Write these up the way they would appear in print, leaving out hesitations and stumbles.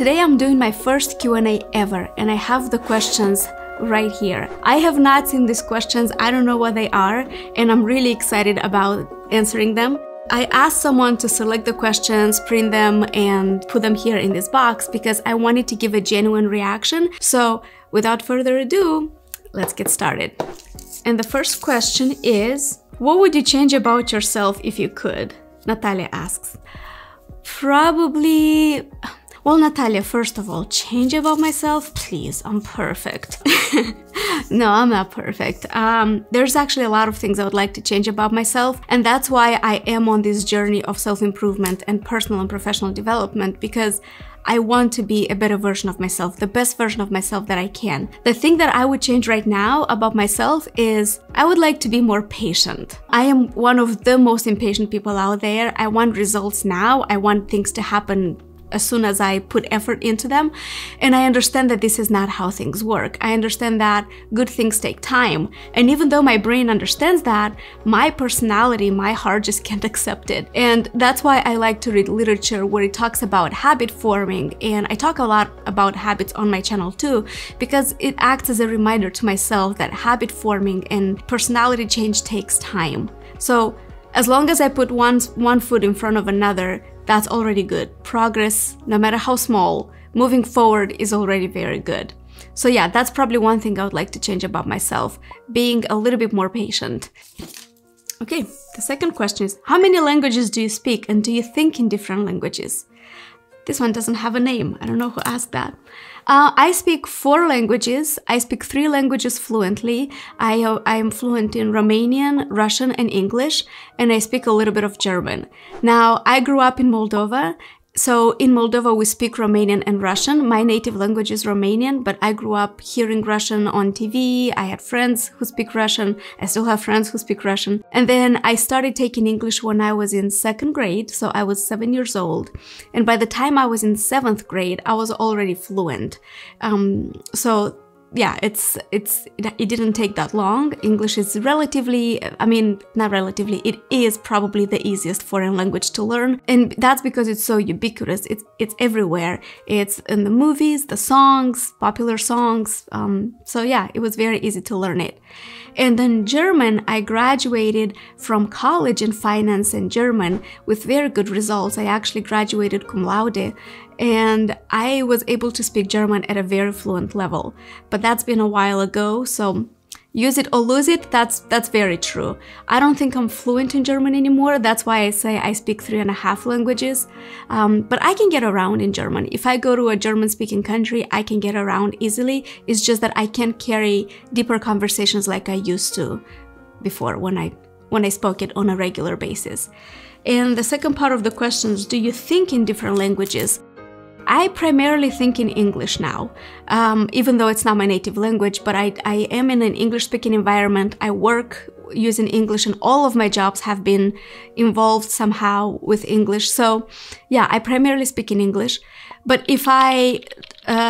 Today I'm doing my first Q&A ever, and I have the questions right here. I have not seen these questions, I don't know what they are, and I'm really excited about answering them. I asked someone to select the questions, print them, and put them here in this box because I wanted to give a genuine reaction. So without further ado, let's get started. And the first question is, what would you change about yourself if you could? Natalia asks. Probably... Well, Natalia, first of all, change about myself? Please, I'm perfect. No, I'm not perfect. There's actually a lot of things I would like to change about myself, and that's why I am on this journey of self-improvement and personal and professional development, because I want to be a better version of myself, the best version of myself that I can. The thing that I would change right now about myself is I would like to be more patient. I am one of the most impatient people out there. I want results now. I want things to happen as soon as I put effort into them. And I understand that this is not how things work. I understand that good things take time. And even though my brain understands that, my personality, my heart just can't accept it. And that's why I like to read literature where it talks about habit forming. And I talk a lot about habits on my channel too, because it acts as a reminder to myself that habit forming and personality change takes time. So as long as I put one foot in front of another, that's already good. Progress, no matter how small, moving forward is already very good. So yeah, that's probably one thing I would like to change about myself, being a little bit more patient. Okay, the second question is, how many languages do you speak and do you think in different languages? This one doesn't have a name. I don't know who asked that. I speak 4 languages. I speak 3 languages fluently. I am fluent in Romanian, Russian, and English, and I speak a little bit of German. Now, I grew up in Moldova. So in Moldova, we speak Romanian and Russian. My native language is Romanian, but I grew up hearing Russian on TV. I had friends who speak Russian. I still have friends who speak Russian. And then I started taking English when I was in 2nd grade, so I was 7 years old. And by the time I was in 7th grade, I was already fluent. So yeah, it didn't take that long. English is relatively, I mean, not relatively, it is probably the easiest foreign language to learn. And that's because it's so ubiquitous. It's everywhere. It's in the movies, the songs, popular songs. So yeah, it was very easy to learn it. And then German, I graduated from college in finance and German with very good results. I actually graduated cum laude, and I was able to speak German at a very fluent level. But that's been a while ago, so use it or lose it, that's very true. I don't think I'm fluent in German anymore. That's why I say I speak 3.5 languages. But I can get around in German. If I go to a German-speaking country, I can get around easily. It's just that I can't carry deeper conversations like I used to before when I spoke it on a regular basis. And the second part of the question is, do you think in different languages? I primarily think in English now, even though it's not my native language, but I am in an English-speaking environment. I work using English, and all of my jobs have been involved somehow with English. So yeah, I primarily speak in English. But if I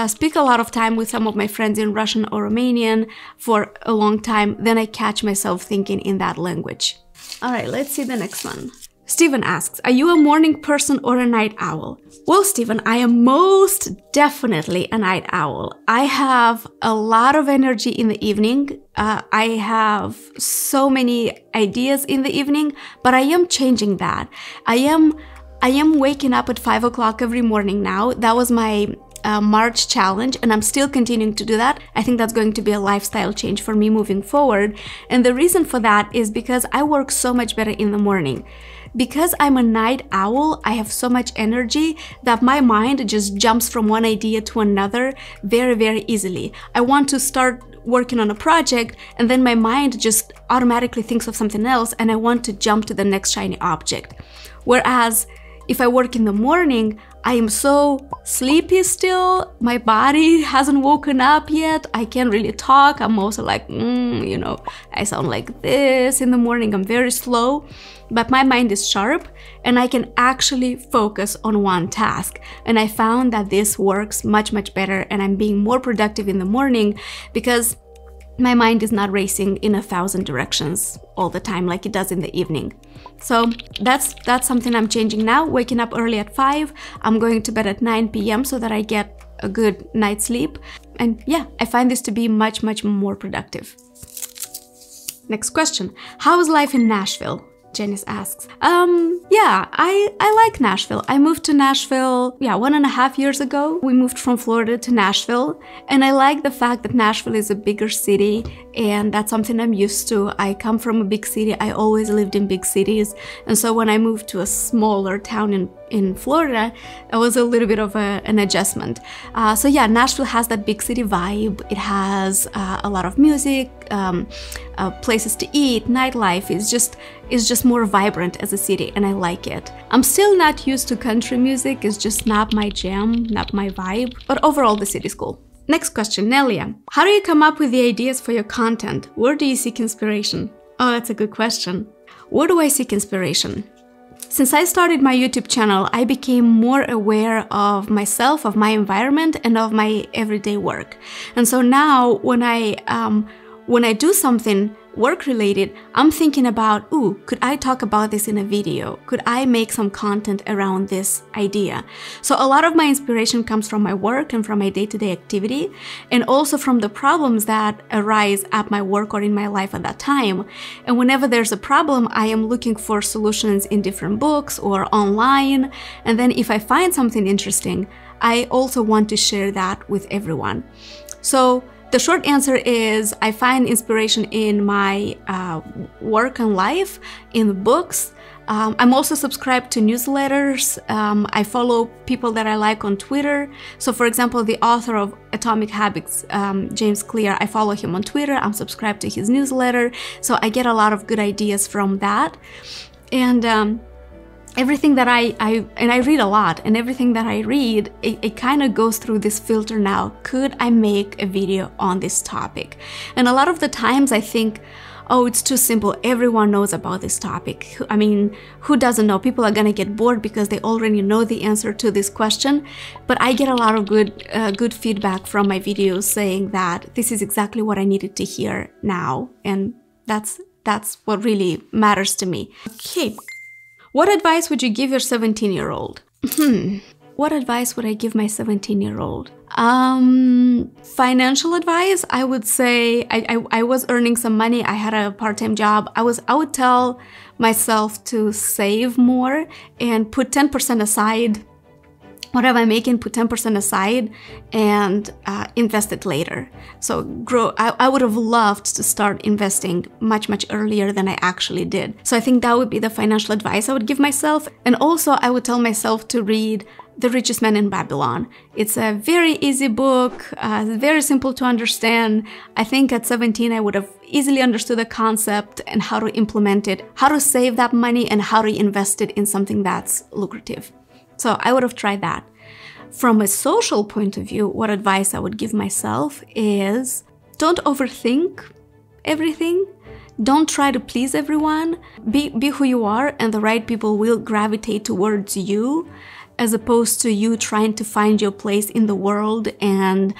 speak a lot of time with some of my friends in Russian or Romanian for a long time, then I catch myself thinking in that language. All right, let's see the next one. Steven asks, are you a morning person or a night owl? Well, Steven, I am most definitely a night owl. I have a lot of energy in the evening. I have so many ideas in the evening, but I am changing that. I am waking up at 5 o'clock every morning now. That was my March challenge, and I'm still continuing to do that. I think that's going to be a lifestyle change for me moving forward. And the reason for that is because I work so much better in the morning. Because I'm a night owl, I have so much energy that my mind just jumps from one idea to another very, very easily. I want to start working on a project, and then my mind just automatically thinks of something else, and I want to jump to the next shiny object. Whereas if I work in the morning, I am so sleepy still. My body hasn't woken up yet. I can't really talk. I'm also like, you know, I sound like this in the morning. I'm very slow, but my mind is sharp and I can actually focus on one task. And I found that this works much, much better, and I'm being more productive in the morning because my mind is not racing in 1,000 directions all the time like it does in the evening. So that's something I'm changing now. Waking up early at 5. I'm going to bed at 9 p.m. so that I get a good night's sleep. And yeah, I find this to be much more productive. Next question. How is life in Nashville? Janice asks. Yeah, I like Nashville. I moved to Nashville, 1.5 years ago. We moved from Florida to Nashville, and I like the fact that Nashville is a bigger city, and that's something I'm used to. I come from a big city. I always lived in big cities, and so when I moved to a smaller town in Florida, it was a little bit of an adjustment. So yeah, Nashville has that big city vibe. It has a lot of music, places to eat, nightlife is just more vibrant as a city, and I like it. I'm still not used to country music. It's just not my jam, not my vibe, but overall the city's cool. Next question, Nelia. How do you come up with the ideas for your content? Where do you seek inspiration? Oh, that's a good question. Where do I seek inspiration? Since I started my YouTube channel, I became more aware of myself, of my environment, and of my everyday work. And so now when I do something work-related, I'm thinking about, ooh, could I talk about this in a video? Could I make some content around this idea? So a lot of my inspiration comes from my work and from my day-to-day activity, and also from the problems that arise at my work or in my life at that time. And whenever there's a problem, I am looking for solutions in different books or online. And then if I find something interesting, I also want to share that with everyone. So the short answer is I find inspiration in my work and life, in books. I'm also subscribed to newsletters. I follow people that I like on Twitter. So for example, the author of Atomic Habits, James Clear, I follow him on Twitter. I'm subscribed to his newsletter. So I get a lot of good ideas from that. And everything that I read a lot, and everything that I read, it kind of goes through this filter now. Could I make a video on this topic? And a lot of the times I think, oh, it's too simple. Everyone knows about this topic. I mean, who doesn't know? People are gonna get bored because they already know the answer to this question. But I get a lot of good feedback from my videos saying that this is exactly what I needed to hear now. And that's what really matters to me. Okay. What advice would you give your 17-year-old? What advice would I give my 17-year-old? Financial advice, I would say I was earning some money. I had a part-time job. I would tell myself to save more and put 10% aside. Whatever I'm making, put 10% aside and invest it later. So I would have loved to start investing much earlier than I actually did. So I think that would be the financial advice I would give myself. And also I would tell myself to read The Richest Man in Babylon. It's a very easy book, very simple to understand. I think at 17 I would have easily understood the concept and how to implement it, how to save that money and how to invest it in something that's lucrative. So I would have tried that. From a social point of view, what advice I would give myself is don't overthink everything. Don't try to please everyone. Be who you are, and the right people will gravitate towards you, as opposed to you trying to find your place in the world and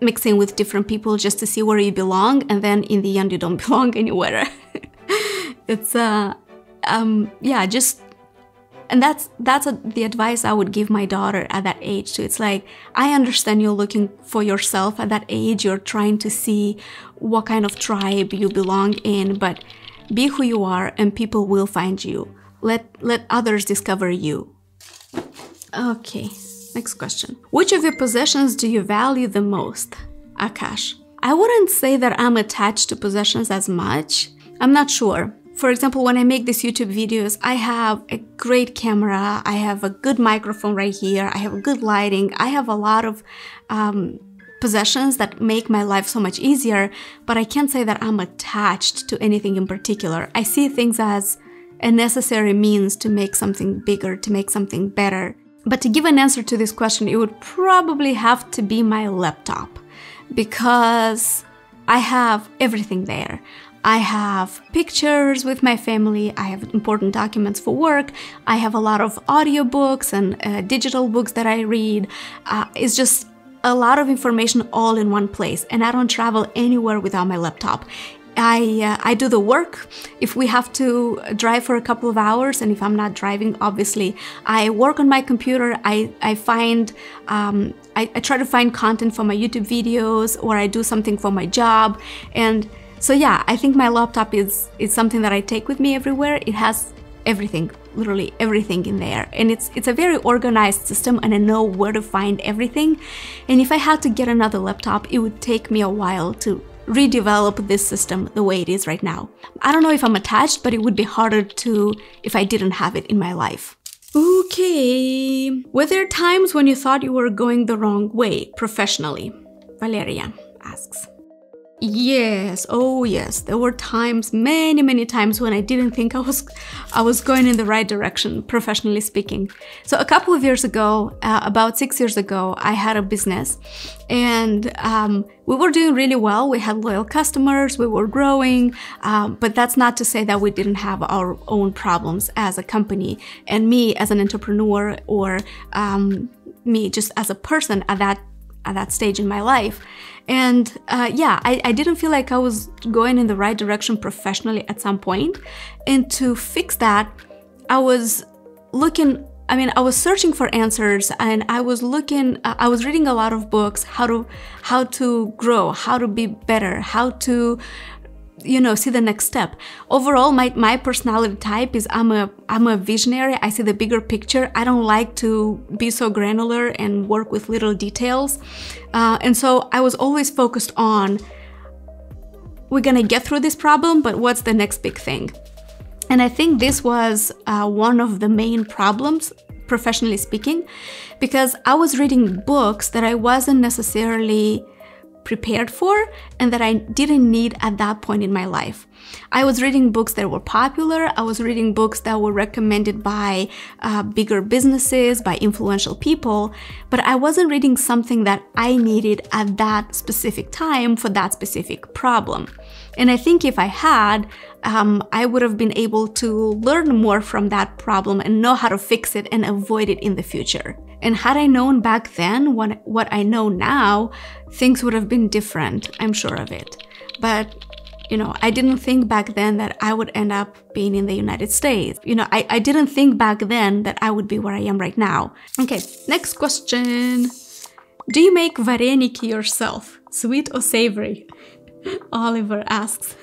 mixing with different people just to see where you belong, and then in the end you don't belong anywhere. It's and that's the advice I would give my daughter at that age too. It's like, I understand you're looking for yourself at that age. You're trying to see what kind of tribe you belong in, but be who you are and people will find you. Let others discover you. Okay, next question. Which of your possessions do you value the most? Akash. I wouldn't say that I'm attached to possessions as much. I'm not sure. For example, when I make these YouTube videos, I have a great camera, I have a good microphone right here, I have good lighting, I have a lot of possessions that make my life so much easier, but I can't say that I'm attached to anything in particular. I see things as a necessary means to make something bigger, to make something better. But to give an answer to this question, it would probably have to be my laptop, because I have everything there. I have pictures with my family, I have important documents for work, I have a lot of audiobooks and digital books that I read. It's just a lot of information all in one place, and I don't travel anywhere without my laptop. I do the work. If we have to drive for a couple of hours, and if I'm not driving, obviously, I work on my computer. I try to find content for my YouTube videos, or I do something for my job. And so yeah, I think my laptop is something that I take with me everywhere. It has everything, literally everything in there, and it's a very organized system, and I know where to find everything. And if I had to get another laptop, it would take me a while to redevelop this system the way it is right now. I don't know if I'm attached, but it would be harder to if I didn't have it in my life. Okay, were there times when you thought you were going the wrong way professionally? Valeria asks. Yes, oh yes, there were times, many times when I didn't think I was going in the right direction, professionally speaking. So a couple of years ago, about 6 years ago, I had a business, and we were doing really well. We had loyal customers, we were growing, but that's not to say that we didn't have our own problems as a company, and me as an entrepreneur, or me just as a person at that stage in my life. And yeah, I didn't feel like I was going in the right direction professionally at some point. And to fix that, I was searching for answers, and I was reading a lot of books, how to grow, how to be better, how to, see the next step. Overall, my personality type is I'm a visionary. I see the bigger picture. I don't like to be so granular and work with little details. And so I was always focused on, we're gonna get through this problem, but what's the next big thing? And I think this was one of the main problems, professionally speaking, because I was reading books that I wasn't necessarily prepared for and that I didn't need at that point in my life. I was reading books that were popular. I was reading books that were recommended by bigger businesses, by influential people, but I wasn't reading something that I needed at that specific time for that specific problem. And I think if I had, I would have been able to learn more from that problem and know how to fix it and avoid it in the future. And had I known back then what I know now, things would have been different, I'm sure of it. But, I didn't think back then that I would end up being in the United States. I didn't think back then that I would be where I am right now. Okay, next question. Do you make vareniki yourself, sweet or savory? Oliver asks.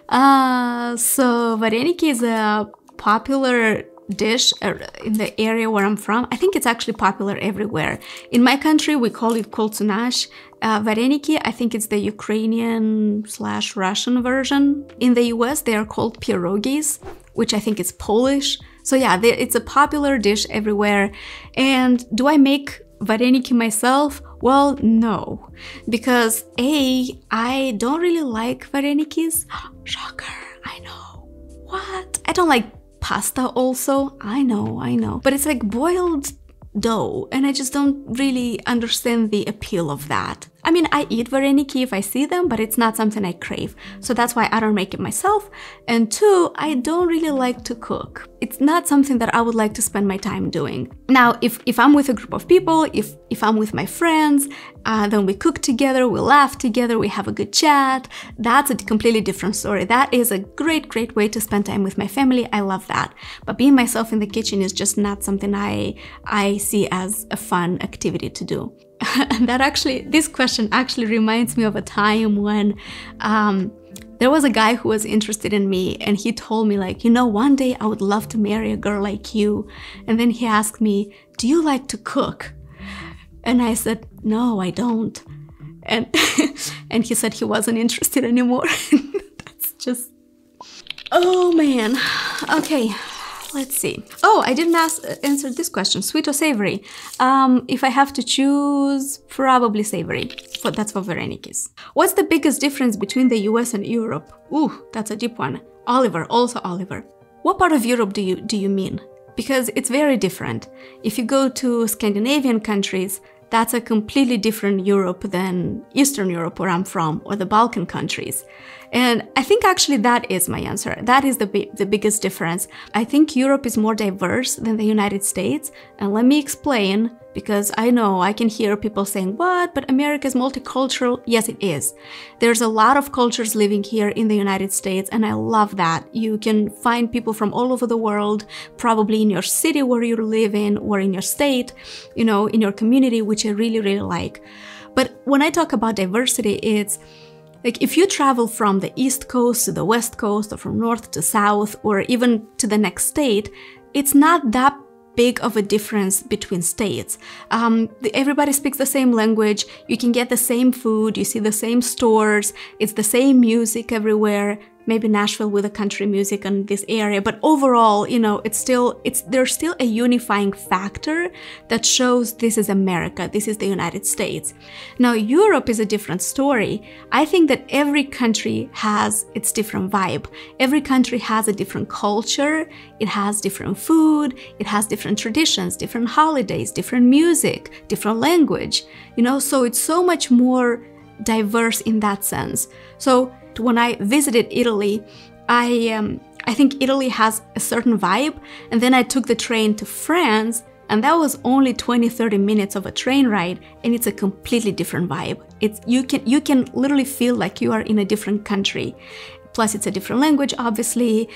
So vareniki is a popular dish in the area where I'm from. I think it's actually popular everywhere. In my country, we call it koltsunash. Vareniki, I think it's the Ukrainian/Russian version. In the US, they are called pierogis, which I think is Polish. So yeah, it's a popular dish everywhere. And do I make vareniki myself? Well, no, because I don't really like varenikis. Shocker, I know. What? I don't like pasta also. I know. But it's like boiled dough, and I just don't really understand the appeal of that. I mean, I eat vareniki if I see them, but it's not something I crave. So that's why I don't make it myself. And two, I don't really like to cook. It's not something that I would like to spend my time doing. Now, if I'm with a group of people, if I'm with my friends, then we cook together, we laugh together, we have a good chat. That's a completely different story. That is a great way to spend time with my family. I love that. But being myself in the kitchen is just not something I see as a fun activity to do. And this question actually reminds me of a time when there was a guy who was interested in me, and he told me one day I would love to marry a girl like you. And then he asked me, do you like to cook? And I said, no, I don't. And and he said he wasn't interested anymore. That's just, oh man. Okay. Let's see. Oh, I didn't answer this question. Sweet or savory? If I have to choose, probably savory. That's for varenikis. What's the biggest difference between the US and Europe? Ooh, that's a deep one. Oliver, also Oliver. What part of Europe do you mean? Because it's very different. If you go to Scandinavian countries, that's a completely different Europe than Eastern Europe, where I'm from, or the Balkan countries. And I think actually that is my answer. That is the biggest difference. I think Europe is more diverse than the United States. And let me explain. because I know I can hear people saying, what, but America is multicultural. Yes, it is. There's a lot of cultures living here in the United States, and I love that. You can find people from all over the world, probably in your city where you live in, or in your state, you know, in your community, which I really, really like. But when I talk about diversity, it's like if you travel from the East Coast to the West Coast, or from North to South, or even to the next state, it's not that big of a difference between states. Everybody speaks the same language, you can get the same food, you see the same stores, it's the same music everywhere. Maybe Nashville with the country music in this area, but overall, you know, there's still a unifying factor that shows this is America, this is the United States. Now, Europe is a different story. I think that every country has its different vibe. Every country has a different culture, it has different food, it has different traditions, different holidays, different music, different language, you know, so it's so much more diverse in that sense. So when I visited Italy, I think Italy has a certain vibe, and then I took the train to France, and that was only 20-30 minutes of a train ride, and it's a completely different vibe. You can literally feel like you are in a different country. Plus, it's a different language, obviously,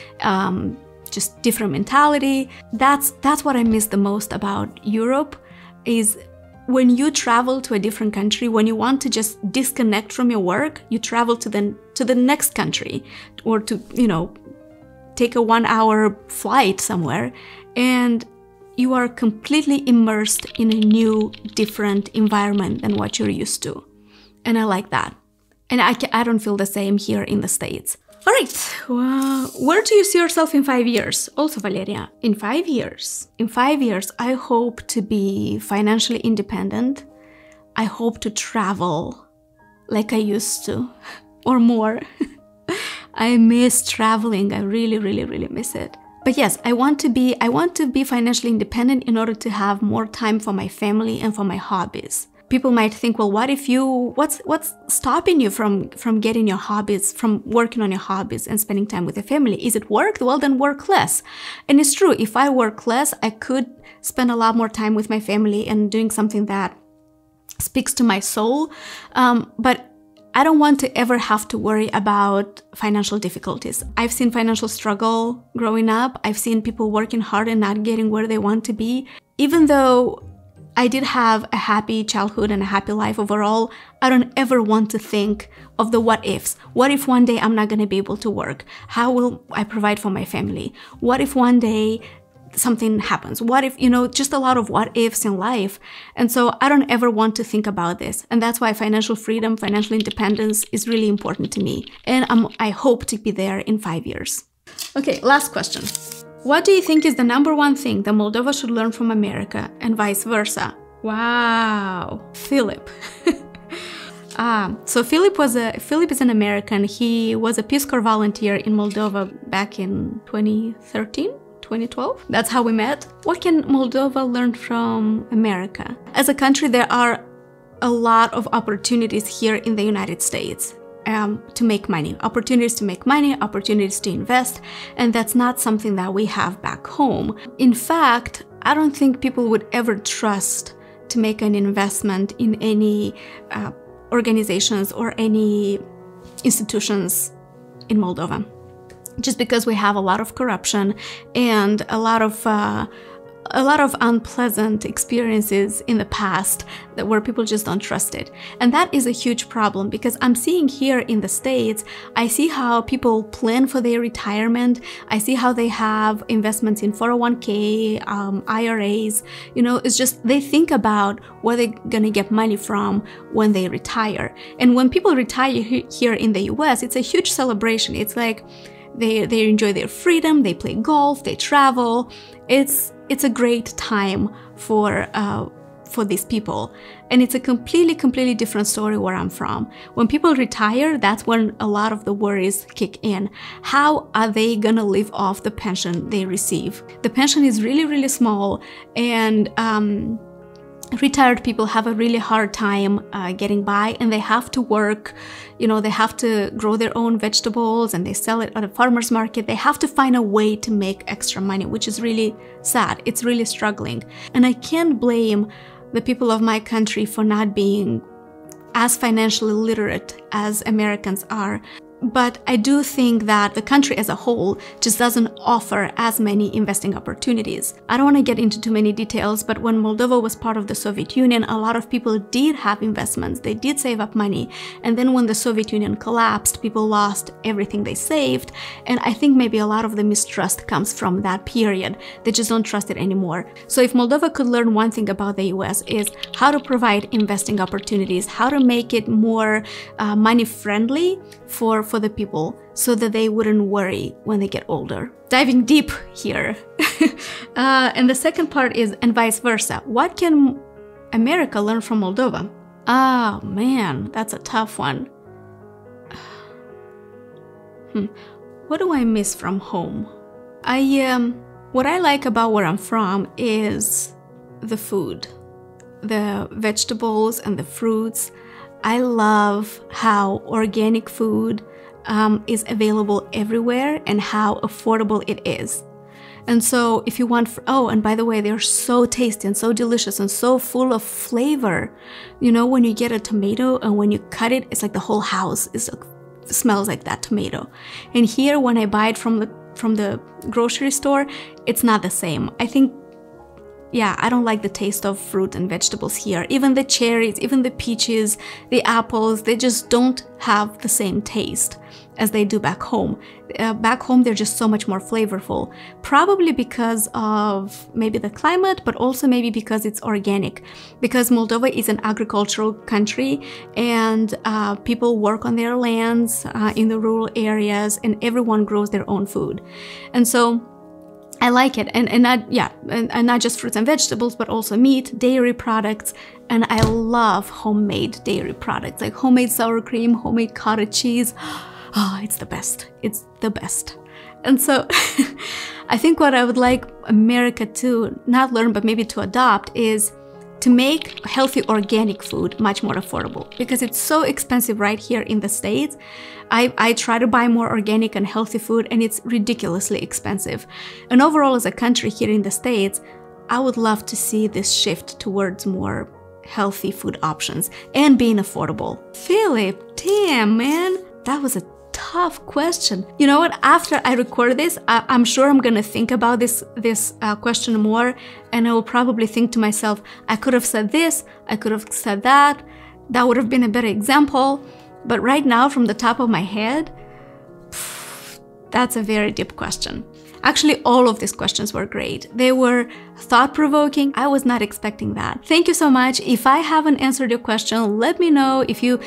just different mentality. That's what I miss the most about Europe, is when you travel to a different country, when you want to just disconnect from your work, you travel to the next country, or to, you know, take a 1-hour flight somewhere, and you are completely immersed in a new, different environment than what you're used to. And I like that. And I don't feel the same here in the States. All right, well, where do you see yourself in 5 years? Also, Valeria, in 5 years. In 5 years, I hope to be financially independent. I hope to travel like I used to, or more. I miss traveling. I really, really, really miss it. But yes, I want to be financially independent in order to have more time for my family and for my hobbies. People might think, well, what's stopping you from getting your hobbies, from working on your hobbies and spending time with your family? Is it work? Well, then work less. And it's true, if I work less, I could spend a lot more time with my family and doing something that speaks to my soul. But I don't want to ever have to worry about financial difficulties. I've seen financial struggle growing up. I've seen people working hard and not getting where they want to be. Even though I did have a happy childhood and a happy life overall, I don't ever want to think of the what ifs. What if one day I'm not going to be able to work? How will I provide for my family? What if one day something happens? What if, you know, just a lot of what ifs in life. And so I don't ever want to think about this. And that's why financial freedom, financial independence is really important to me. And I hope to be there in 5 years. Okay, last question. What do you think is the #1 thing that Moldova should learn from America and vice versa? Wow, Philip. So Philip is an American. He was a Peace Corps volunteer in Moldova back in 2013, 2012. That's how we met. What can Moldova learn from America? As a country, there are a lot of opportunities here in the United States. To make money, opportunities to invest, and that's not something that we have back home. In fact, I don't think people would ever trust to make an investment in any organizations or any institutions in Moldova, just because we have a lot of corruption and a lot of unpleasant experiences in the past where people just don't trust it. And that is a huge problem, because I'm seeing here in the States, I see how people plan for their retirement. I see how they have investments in 401k, IRAs. You know, it's just they think about where they're gonna get money from when they retire. And when people retire here in the US, it's a huge celebration. It's like they enjoy their freedom, they play golf, they travel. It's a great time for these people. And it's a completely different story where I'm from. When people retire, that's when a lot of the worries kick in. How are they gonna live off the pension they receive? The pension is really small, and retired people have a really hard time getting by, and they have to work, you know, they have to grow their own vegetables and they sell it at a farmer's market. They have to find a way to make extra money, which is really sad. It's really struggling. And I can't blame the people of my country for not being as financially literate as Americans are. But I do think that the country as a whole just doesn't offer as many investing opportunities. I don't want to get into too many details, but when Moldova was part of the Soviet Union, a lot of people did have investments. They did save up money. And then when the Soviet Union collapsed, people lost everything they saved. And I think maybe a lot of the mistrust comes from that period. They just don't trust it anymore. So if Moldova could learn one thing about the US is how to provide investing opportunities, how to make it more money friendly for the people so that they wouldn't worry when they get older. Diving deep here. And the second part is, and vice versa. What can America learn from Moldova? Oh man, that's a tough one. What do I miss from home? What I like about where I'm from is the food, the vegetables and the fruits. I love how organic food is available everywhere and how affordable it is. And so if you want, oh, and by the way, they're so tasty and so delicious and so full of flavor. You know, when you get a tomato and when you cut it, it's like the whole house smells like that tomato. And here, when I buy it from the grocery store, it's not the same. I think, yeah, I don't like the taste of fruit and vegetables here. Even the cherries, even the peaches, the apples, they just don't have the same taste as they do back home. Back home, they're just so much more flavorful. Probably because of maybe the climate, but also maybe because it's organic. Because Moldova is an agricultural country and people work on their lands in the rural areas and everyone grows their own food. And so I like it, and not just fruits and vegetables, but also meat, dairy products, and I love homemade dairy products, like homemade sour cream, homemade cottage cheese. Oh, it's the best. It's the best. And so I think what I would like America to not learn, but maybe to adopt is to make healthy organic food much more affordable, because it's so expensive right here in the States. I try to buy more organic and healthy food and it's ridiculously expensive. And overall as a country here in the States, I would love to see this shift towards more healthy food options and being affordable. Philip, damn man, that was a tough question. You know what? After I record this, I'm sure I'm gonna think about this question more, and I will probably think to myself, I could have said this, I could have said that. That would have been a better example. But right now, from the top of my head, that's a very deep question. Actually, all of these questions were great. They were thought-provoking. I was not expecting that. Thank you so much. If I haven't answered your question, let me know. If you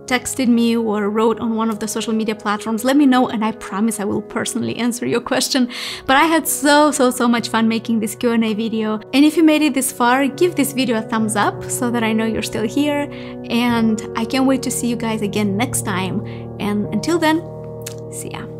texted me or wrote on one of the social media platforms, let me know and I promise I will personally answer your question. But I had so much fun making this Q&A video. And if you made it this far, give this video a thumbs up so that I know you're still here. And I can't wait to see you guys again next time. And until then, see ya.